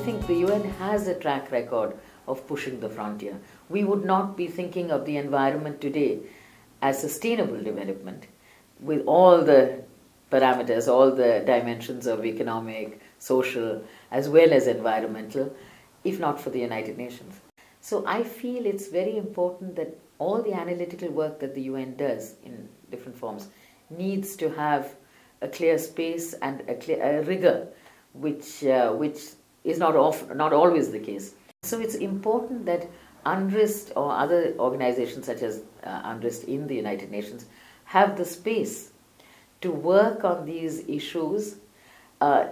think the UN has a track record of pushing the frontier. We would not be thinking of the environment today as sustainable development with all the parameters, all the dimensions of economic, social, as well as environmental, if not for the United Nations. So I feel it's very important that all the analytical work that the UN does in different forms needs to have a clear space and a rigor, which is not always the case. So it's important that UNRISD or other organizations such as UNRISD in the United Nations have the space to work on these issues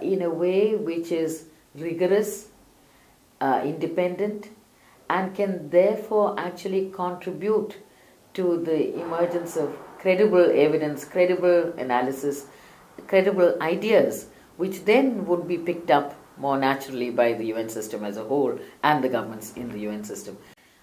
in a way which is rigorous, independent, and can therefore actually contribute to the emergence of credible evidence, credible analysis, credible ideas, which then would be picked up more naturally by the UN system as a whole and the governments in the UN system.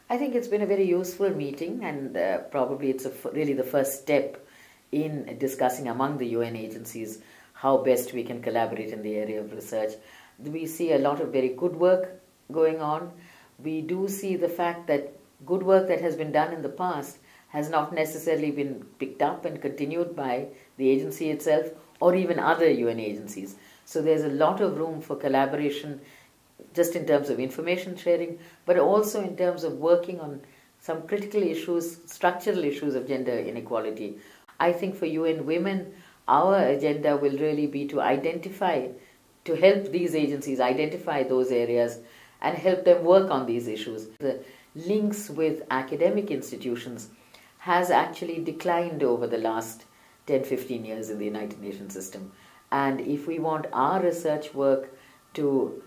I think it's been a very useful meeting, and probably it's really the first step in discussing among the UN agencies how best we can collaborate in the area of research. We see a lot of very good work going on. We do see the fact that good work that has been done in the past has not necessarily been picked up and continued by the agency itself or even other UN agencies. So there's a lot of room for collaboration, just in terms of information sharing, but also in terms of working on some critical issues, structural issues of gender inequality. I think for UN Women, our agenda will really be to identify, to help these agencies identify those areas and help them work on these issues. The links with academic institutions has actually declined over the last 10-15 years in the United Nations system. And if we want our research work to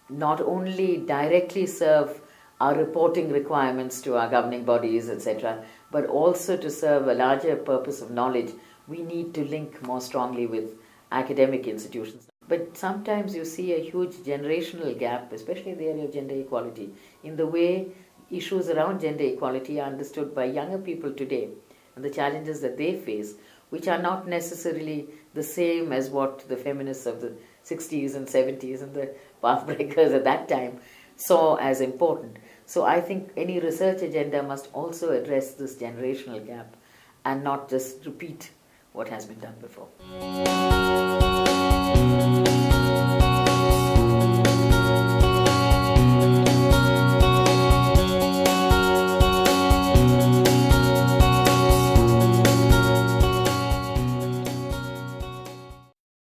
not only directly serve our reporting requirements to our governing bodies, etc., but also to serve a larger purpose of knowledge, we need to link more strongly with academic institutions. But sometimes you see a huge generational gap, especially in the area of gender equality, in the way issues around gender equality are understood by younger people today and the challenges that they face, which are not necessarily the same as what the feminists of the 60s and 70s and the pathbreakers at that time saw as important. So I think any research agenda must also address this generational gap and not just repeat what has been done before.